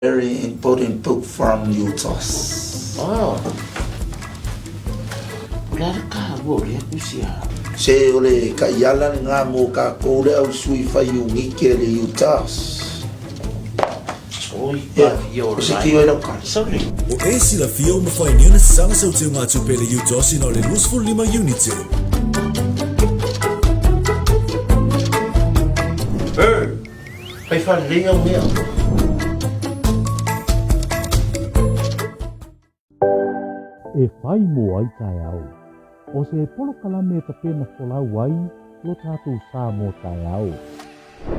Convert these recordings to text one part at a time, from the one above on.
Very important book from Utah. Oh. Lara ka wo le kusia. Se ole ka yala nga mo ka kore au sui fa yungi ke le Utah. Oi, pa yo. Sikio no ka. Sorry. O esi la fio mo fai niona sanga sa te nga tu pele Utah sino le useful lima unity. Ai fa le o mea. E whai mo ai Taeao. O se polo kalame ta pena wholau ai, lo tātou sā mo Taeao.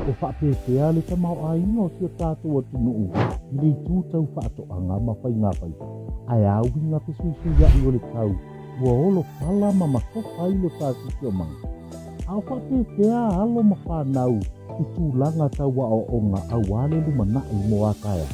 E whapepea le ta mau ai no si o tātou atu nuu, i le tūtau whaatoanga ma whai ngā whai. Ai au inga te suisu ia i o le tau, ua olo pala ma makofa i lo tātou si o manga. Au whapepea alo ma whanau, i tūlanga tau wa o onga au ale lumana i mo a Taeao.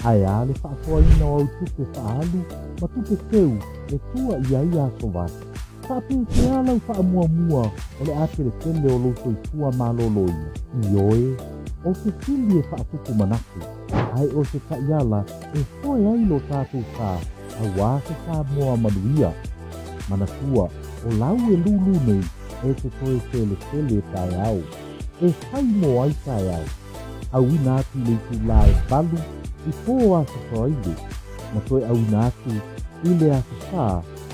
Ai ale whaakoa ina au tupe whaalu, ma tupe teu, e tua ia ia so vata. Whaapu te alau whaamua mua, o le ate le tele o loto i tua maloloina. Ioe, o te tili e whaapuku manaku. Ai o te kaiala, e hoe ai lo tātou tā, a wāse tā mua manuia. Mana tua, o lau e lulu nei, e te toe tele Taeao. E whai mo ai Taeao. Au ina atu le tu la e balu, i pō asa whaile, ma toi au ina atu, i le asa sā,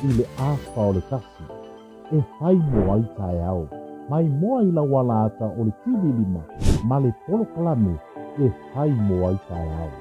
i le āwha o le kasi. E whai mo ai Taeao, mai moa i la wala ata o le tili lima, ma le polo kalame, e whai mo ai Taeao.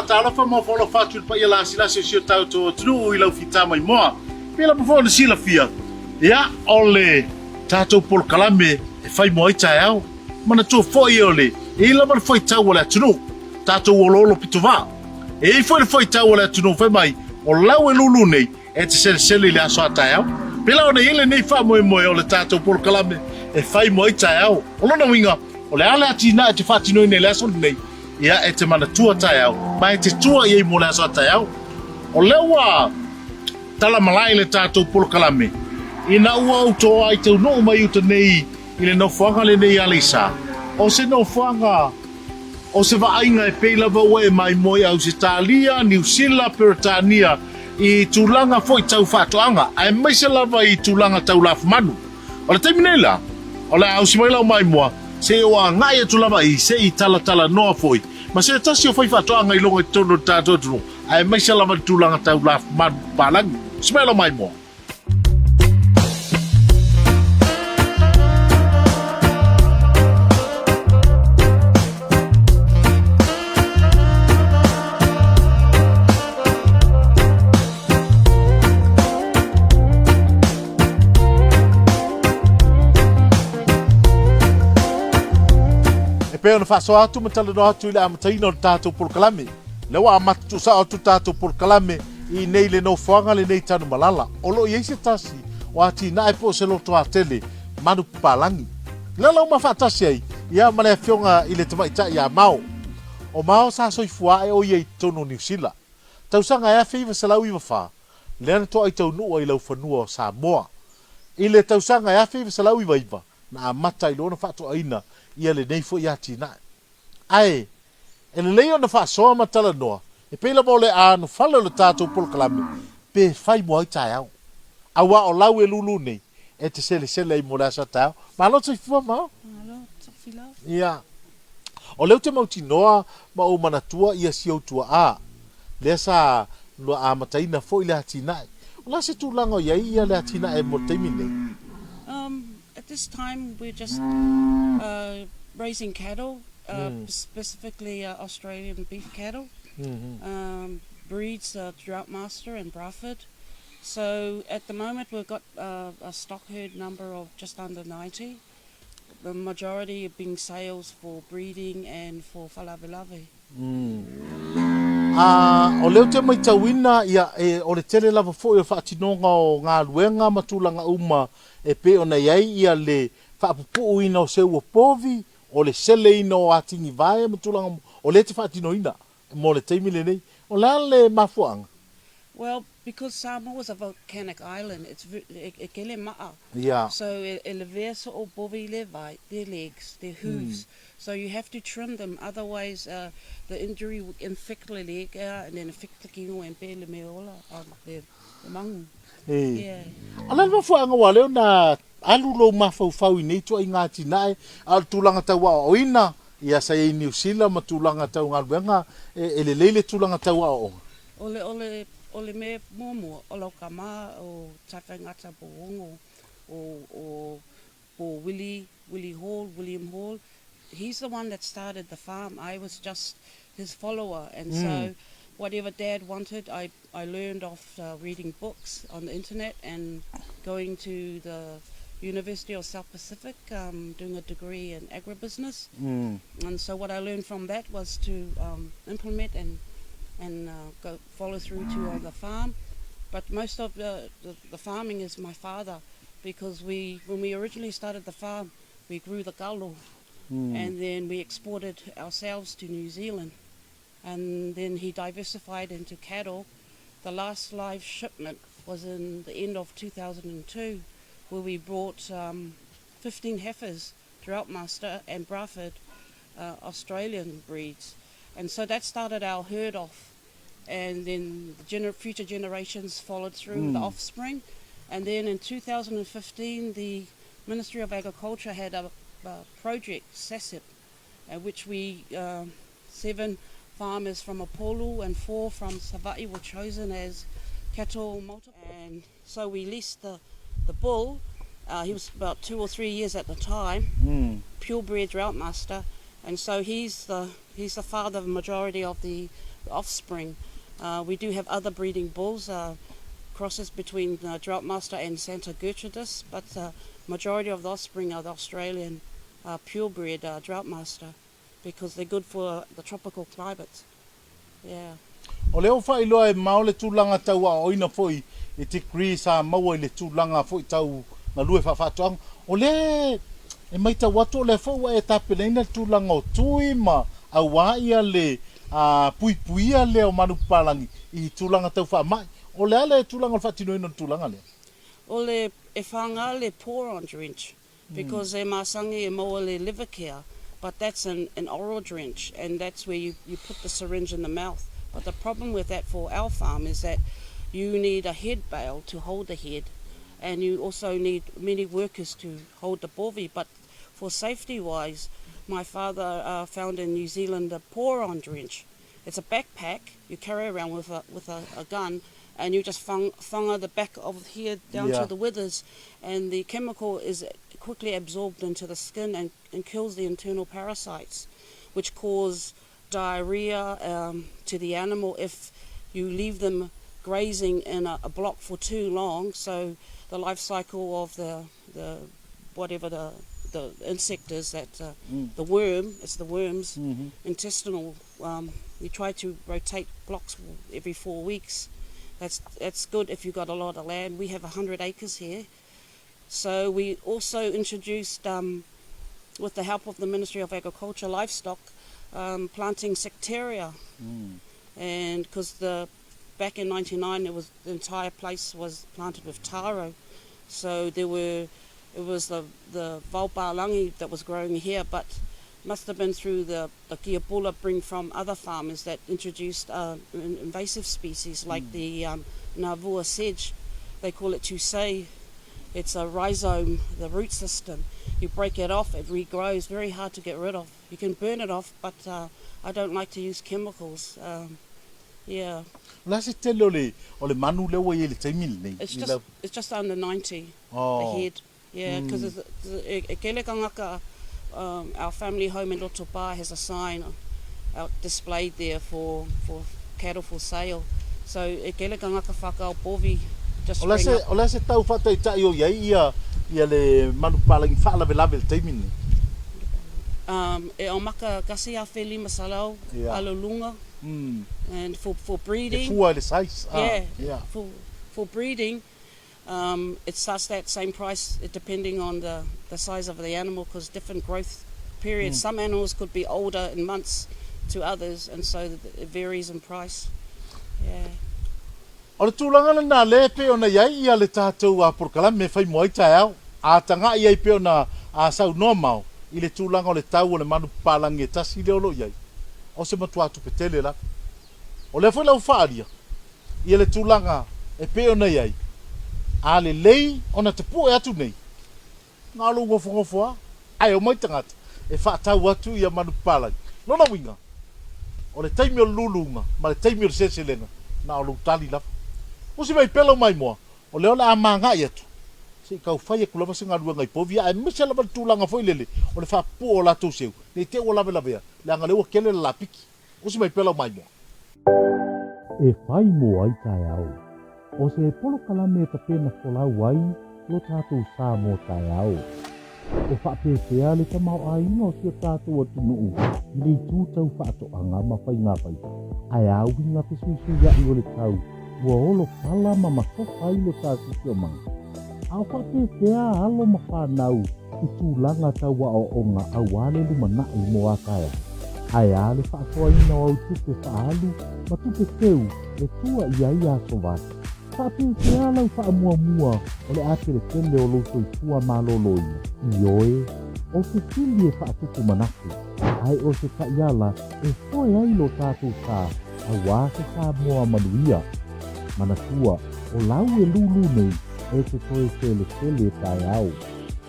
Tala fa mo folo fatu pa ia sila se se tau to tru i lau fita mai moa. Pela po folo sila fia. Ya ole tato pol kalame e fai mo i Taeao. Mana to foi ole. E la mar foi tau ole tru. Tato wololo pitova. E foi tau ole tru fai mai. O lau e lulu nei e te sele le aso Taeao. Pela ona ile nei fa mo ole tato pol kalame e fai mo i Taeao. O lona winga. Ole ala atina te fatino nei le aso nei. Ia e te mana tua Taeao, mai te tua i mo le aso Taeao. O lewa tala malai le tātou polo kalame. Ina ua auto ai tau no mai uta nei i le nofuanga le nei alisa. O se nofuanga, o se waainga e peilava ua e mai moi au se Talia, New Zealand, Peritania, i tūlanga foi tau whātoanga, ai mai se lava i tūlanga tau lafu manu. O le teiminela, o le au si mai lau mai mua, se o a ngai atu lava i se i tala noa foi. Ma se tasi o fai whatoanga i longa i tono tātou tunu. Ai mai se lava tūlanga tau la pālangi. Smelo mai mo. Pea na whaso atu matala no atu i le amataina o le tātou polo kalame. Lewa amatu sa atu tātou polo kalame i nei le no whanga le nei tanu malala. Olo i eise tasi o ati na e po se loto a tele manu palangi. Lela uma whaatasi ai, ia male whionga i le tamaita i a Mao. O Mao sa soi fua e o iei tono New Zealand. Tausanga e whiwa sa lau iwa wha. Lena to ai tau nua i lau whanua o Samoa. I le tausanga e whiwa sa lau iwa na amata i lona whaato aina ia le nei fo ia tina. Ai, e le leo na whaasoa matala noa, e pela mo le anu whala le tātou polo kalame, pe whai mo ai Taeao. Awa o lau e lulu nei, e te sele i mo le asa Taeao. Ma alo tai fua mao? Alo, tawhila. Ia. O leo te mauti noa ma o manatua ia si autua a. Le asa no a mataina fo i le hatinai. O la se tūlanga o iai ia le hatina e mo teimi nei. At this time, we're just raising cattle specifically Australian beef cattle, breeds Drought Master and Bradford. So at the moment we've got a stock herd number of just under 90. The majority being sales for breeding and for whalawe. O leo te mai tauina ia o le tele lava fo ia whaatinonga o ngā luenga matulanga uma e pe o nei ai ia le whaapupu ina o seu o povi o le sele ina o atingi vai matulanga o le te whaatinoina mo le teimile nei o le mafuanga. Well, because Samoa is a volcanic island, it's kele maa. Yeah. So le versa o bovi le vai, their legs, their hooves. So you have to trim them, otherwise the injury will infect the leg and then infect the kino and pele me ola the mangu. Yeah. Ala mafuanga wa leo na alulo mafau i nei tua i ngā tinae al tūlanga tau o ina ia sa i New Zealand ma tūlanga tau ngā luenga e le leile tūlanga tau o. Ole me momo o lau kama o tawhai ngata boongo o William Hall. He's the one that started the farm. I was just his follower, and so whatever Dad wanted, I learned off reading books on the internet and going to the University of South Pacific, doing a degree in agribusiness. And so what I learned from that was to implement and go follow through to on the farm. But most of the farming is my father, because when we originally started the farm, we grew the galo, and then we exported ourselves to New Zealand, and then he diversified into cattle. The last live shipment was in the end of 2002, where we brought 15 heifers, Drought Master and Bradford, Australian breeds. And so that started our herd off. And then the future generations followed through with the offspring. And then in 2015, the Ministry of Agriculture had a project, SASIP, which we, 7 farmers from Apolu and 4 from Sava'i were chosen as cattle multipliers. And so we leased the bull. He was about 2 or 3 years at the time, purebred Drought Master. And so he's the father of the majority of the offspring. We do have other breeding bulls, crosses between Drought Master and Santa Gertrudis, but majority of the offspring are the Australian purebred Drought Master, because they're good for the tropical climates. Yeah. O leo whai loa e mao le tūlanga tau a oina foi e te kri sa maua i le tūlanga foi tau na lue whawhatoang. O le e mai tau watu le fau e tapeneina tūlanga o tui ma a waia le puipuia le o manu palangi i tūlanga tau wha. O le ale tūlanga o whatinoina tūlanga le? O le e whanga le pour-on drench, because e masangi e moa le liver care, but that's an oral drench, and that's where you put the syringe in the mouth. But the problem with that for our farm is that you need a head bale to hold the head, and you also need many workers to hold the bovi. But for safety-wise, my father found in New Zealand a pour-on drench. It's a backpack you carry around with a gun, and you just whanga the back of here down to the withers, and the chemical is quickly absorbed into the skin and kills the internal parasites, which cause diarrhea to the animal if you leave them grazing in a block for too long. So the life cycle of the whatever the insect is, that the worm, it's the worms, intestinal, we try to rotate blocks every 4 weeks. That's good if you've got a lot of land. We have 100 acres here. So we also introduced, with the help of the Ministry of Agriculture, livestock, planting sectaria. And because back in 1999, the entire place was planted with taro. So it was the Vaupalangi that was growing here, but must have been through the Kiapula bring from other farmers that introduced invasive species like the Navua sedge. They call it tusei. It's a rhizome, the root system. You break it off, it regrows, very hard to get rid of. You can burn it off, but I don't like to use chemicals. Yeah. Ole manu lewa ye le taimil nei. It's just under 90, the head. Yeah, because kele kangaka our family home in Rotopa has a sign out displayed there for cattle for sale. So e kele ka ngaka whakao povi just ring up. O le se tau whatai tai o iai ia le manupalangi whaalawe lawe le teimini. E o maka kasi a wheli masalau, alolunga, and for breeding. E fua le size. Yeah. For breeding, it starts that same price depending on the size of the animal, because different growth periods. Some animals could be older in months to others, and so it varies in price. Yeah. O le tūlanga na le pe ona iai ia le tātou a porkalame me whai moai Taeao. A tanga iai pe ona a sau noa mau. I le tūlanga o le tau o le manu palangi e tasi le olo iai. O se matua tu petele la. O le fwela uwhaaria. I le tūlanga e pe ona iai. A le lei ona te pua e atu nei. Ngā lo ngofo ai o mai tangata. E whaatau atu ia manu palangi. Lona winga. O le taimi o lulunga, ma le taimi o le seselenga, na o lutali lafa. O si mai pelo mai moa, o leo la amanga i atu. Se kau whai e kulama se ngā ruanga i povi, a e mese lama tūlanga fwoi lele, o le wha po o la tau seu, ne te o lawe lawea, le anga lewa kele la piki. O si mai pelo mai moa. E whai moa i Taeao. O se polo kalame ta pena wholau wai, lo tātou Samoa Taeao. E whapepea le tamau ai no sia tātou atu nuu, i le tūtau whaatoanga ma whai ngā whai. Ai au inga te suisu ia i o le tau, ua olo pala ma makofa i le tātou sia manga. Au whapepea alo ma whanau, i tūlanga tau wa o onga au ale lumana i moa kaya. Ai ale whaatoa ina o au tupe whaalu, ma tupe teu, e tua ia ia sovati. Whapepea lau whaamua o le ate le tele o loto i tua maloloina. Ioe, o se tili e whaatuku manake, ai o se kaiala e hoe ai lo tātou tā, a wāse tā moa manuia. Manatua, o lau e lulu nei, e te toe tele Taeao.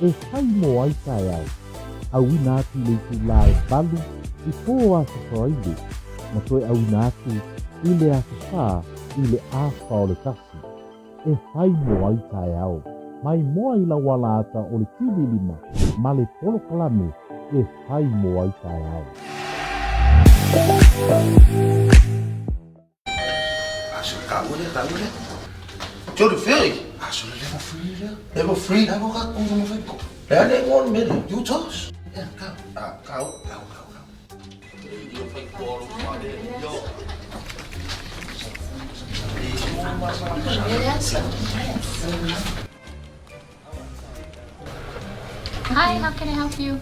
E whai moa ai Taeao. Au ina atu le tu la e balu, i pō asa whaide, ma toe au ina atu, i le asa whā, i le āwha o le kasi. E whai moa ai Taeao. Mai moa i la wala ata o le tili lima, ma le polo kalame e whai moa i Taeao. Aso le kaule. Jo le feri. Aso le level 3 le. Level 3? Level ka kung mo feko. Le ne ngon mele, you toss. Ja, kau. Yo fai polo pale. Yo. Hi, how can I help you?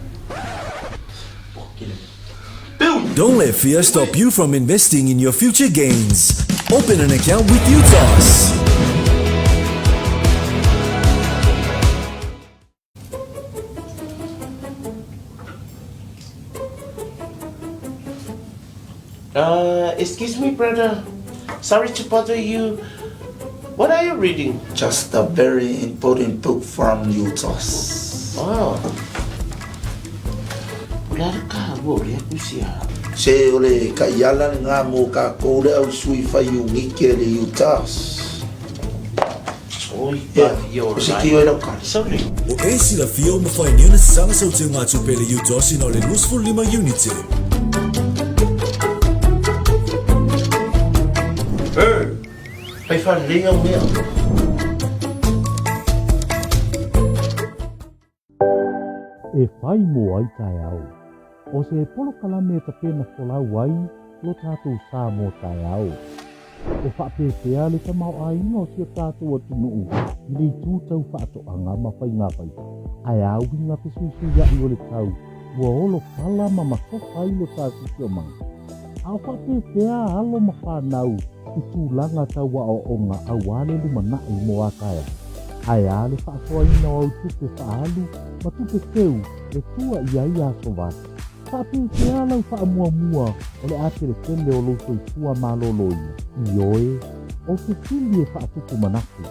Don't let fear stop you from investing in your future gains. Open an account with UTOS. Excuse me, brother. Sorry to bother you. What are you reading? Just a very important book from UTOS. Oh. Ulara ka wo le kusia. Se ole ka yala ngā mō ka kōre au sui whai ngike le UTOS. Oi, O se ki oe rau kari. Sorry. O e sila fio mo fai niuna sanga sau te ngā tupele UTOS ino le lusful lima unity. Pai fa lenga mea. E whai moa i Taeao. O se polo kalame ta pena wholau wai, lo tātou Samoa Taeao. E whapepea le tamau ai no sia tātou atu nuu, i le tūtau whaatoanga ma whai ngā whai. Ai au inga te suisu ia i o le tau, ua olo pala ma makofa i lo tātou sia manga. Au whapepea alo ma whanau, i tūlanga tau wa o onga au ale lumana i moa kaya. Ai ale whaatoa ina o au tupe whaalu, ma tupe teu, e tua ia ia sovati. Whapepea lau whaamua o le ate le tele o loto i tua maloloina. Ioe, o se tili e whaatuku manake,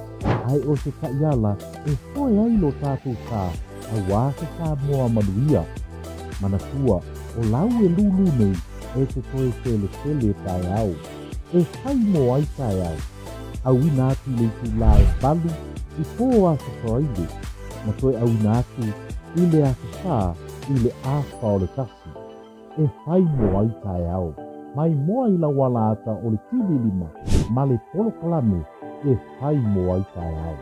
ai o se kaiala e hoe ai lo tātou tā, a wāse tā moa manuia. Manatua, o lau e lulu nei, e te toe tele Taeao. E whai moa ai Taeao. Au ina atu le tu la e balu, i pō asa whaide, ma toe au ina atu, i le asa whā, i le āwha o le tasi. E whai mo ai Taeao. Mai moa i la walata o le tili lima. Ma le polo kalame e whai mo ai Taeao.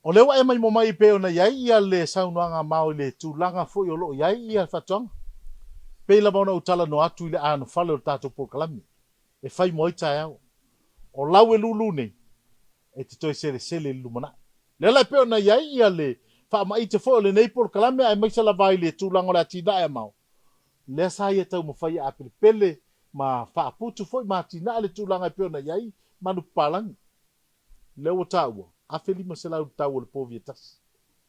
O lewa e mai mo mai pe ona iai ia le saunoanga mau le tūlanga fo i o loo iai ia whatuanga. Pe la mauna utala no atu i le ano whale o tātou pōkalami. E whai mo i Taeao. O lau e lulu nei. E te toi sere sele lumana. Le lai pe ona iai ia le wha mai te fo le nei pōkalami ai maisa la vai le tūlanga o le atina e mau. Le sa ia tau mo whai a pele ma wha putu fo i ma atina le tūlanga pe ona iai manu palangi. Le o tāua. A felima se lau tau o le povi e tasi.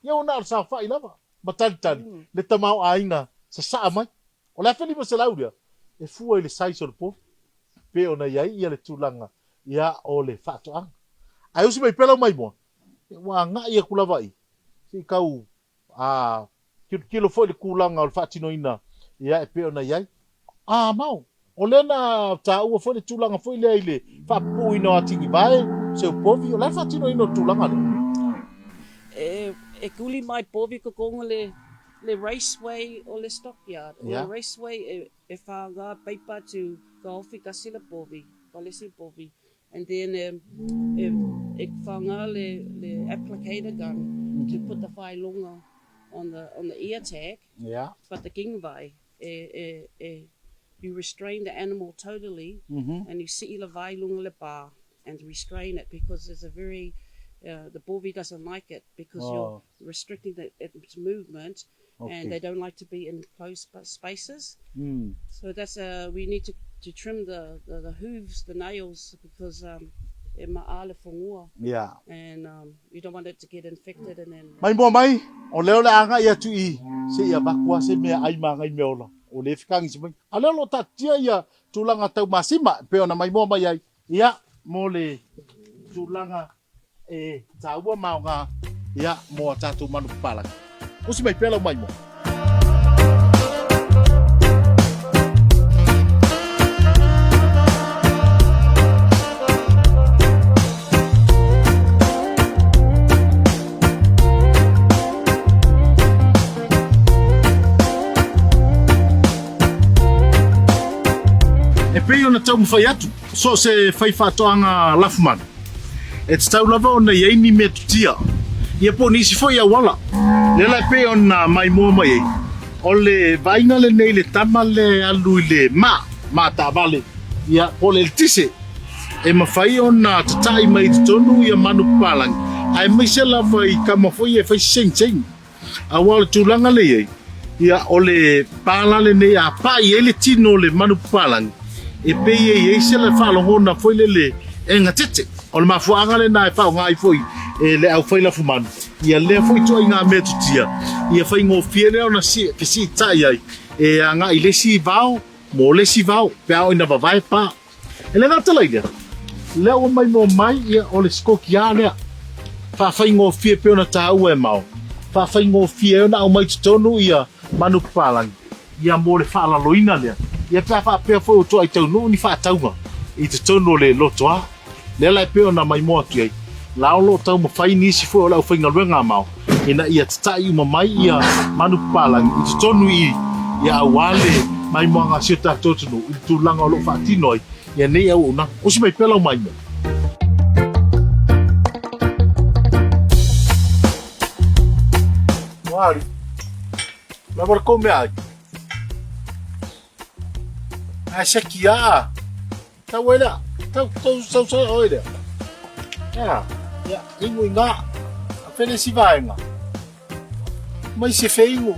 Ia o nāra sa whai lava. Ma tali. Le tamau a inga sa saa mai. O le a felima se lau ria. E fua i le saiso le povi. Pe ona iai ia le tūlanga. Ia o le whatoanga. Ai usi mai pelau mai moa. Wa ngā ia kulava i. Si kau kilo fo le kulanga o le whatino ina. Ia e pe ona iai. Mau. O lena ta ua fo le tūlanga fo i le aile. Whapu ina o atingi vai. Se o povi o lai whatino ino tūlanga le. E kuli mai povi ko konga le raceway o le stockyard. Yeah. O le raceway e whanga peipa to go ofi ka sila povi. Ka lesi povi. And then e whanga le applicator gun to put the whai longa on the ear tag. Yeah. But the king vai you restrain the animal totally and you see la vai longa le pa. And restrain it because there's a very the bovi doesn't like it because you're restricting its movement and they don't like to be in close spaces. So that's we need to trim the hooves, the nails because e maale fongua. Yeah. And you don't want it to get infected and then Mai mo mai o leo le anga ia tu i se ia bakua se me ai manga i meola o le fikangi se mai. A leo lo tatia ia tūlanga tau masima pe ona mai mo mai ai ia mo le tūlanga e tāua maunga ia mo tātou manu palaki. Usi mai pēlau mai mo. E pei ona tau mwhai atu. So se whai whātoanga lafumana. E te tau lava ona iei ni mea tutia. Ia po nisi fo ia wala. Le lai pe ona mai mua mai ei. O le vainga le nei le tama le alu i le ma ta vale. Ia po le tise. E mawhai ona tatai mai te tonu ia manu palangi. Ai mai se lava i kama fo ia whai seng. A wala tūlanga le ei. Ia o le pala le nei a pai e le tino le manu palangi. E pei e se le whalongona foi le e ngatete. O le mafuanga le nai whao ngai foi e le au whaila fumanu. Ia lea foi tua i ngā mea tutia. Ia whai ngō fie leo na si tai ai. E a ngā i lesi vau, mō lesi vau, pe au ina vavai pā. E le ngata lai lea. Lea o mai mō mai ia o le skoki a lea. Whai ngō fie pe ona tā ua e mau. Whai ngō fie ona au mai tutonu ia manu palangi. Ia mō le whaalaloina lea. Ia pēwha pēwha fo o toa i tau nuu ni whaataunga i te tono le loto a. Le lai pēo na mai moa tu ai. Lao lo tau ma whai nisi fo o lau whainga luenga mau. Ina ia tatai uma mai ia manu palangi i te tonu i ia awale mai moa ngā siota totonu i tu langa o lo whaatinoi. Ia nei au una. Osi mai pēlau mai mea. Wari. Mai wara kou mea ai. Ai se kia. Tau e lea. Tau oi lea. Ia, ingo i ngā. A whene si vāenga. Mai se wheingo.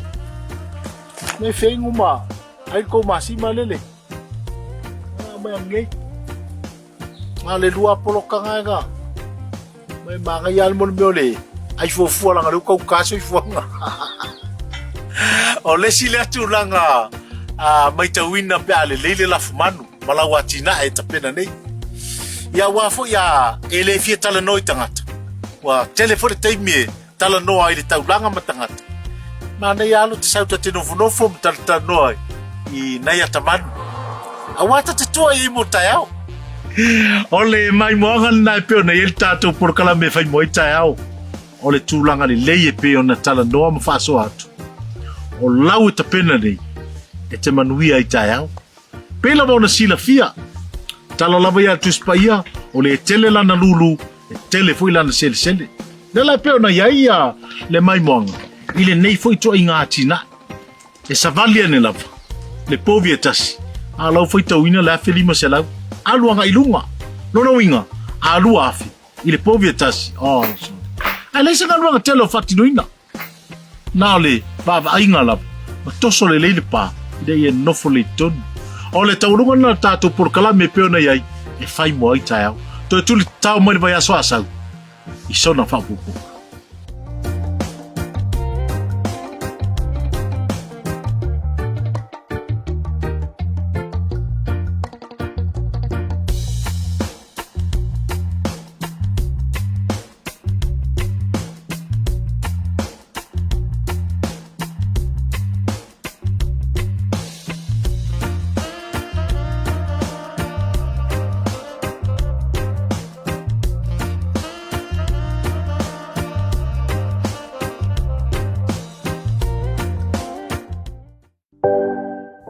Mai wheingo mā. ai ko masima lele mai ngai ale lua polo kanga ga mai manga yal mon miole ai fo la ngaru ko kaso fo nga o le sile tu langa mai tawina pe ale lele la fumanu malawatina e tapena nei ya wafo ya ele fie tala noi tangata wa telefone taimi tala no ai tau langa matangata mana ya lu tsauta tino funo fom tala noi I nei atamanu awata te toa I mo Taeao ole mai moanga na pe na el tato por kala me fai moi Taeao ole tulanga le lei pe ona tala no ma faso atu o lau te pena nei e te manui ai Taeao pela bona sila fia tala lava ya tu spaia ole tele lana lulu e tele foi lana sele nela pe ona ia le mai moanga ile nei foi to inga tina e savalia ne lava le povietas a lau foi tauina la felima se lau aluanga ilunga no inga alu afi ile povietas oh a leisa na luanga telo fatinoina na le bava inga la toso le pa de no fole ton ole taurunga na tato por kala me peona yai e fai mo ai Taeao to tu tau mai vai aso asau I sona fa pupu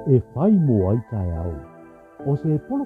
e whai mo ai Taeao. O se polo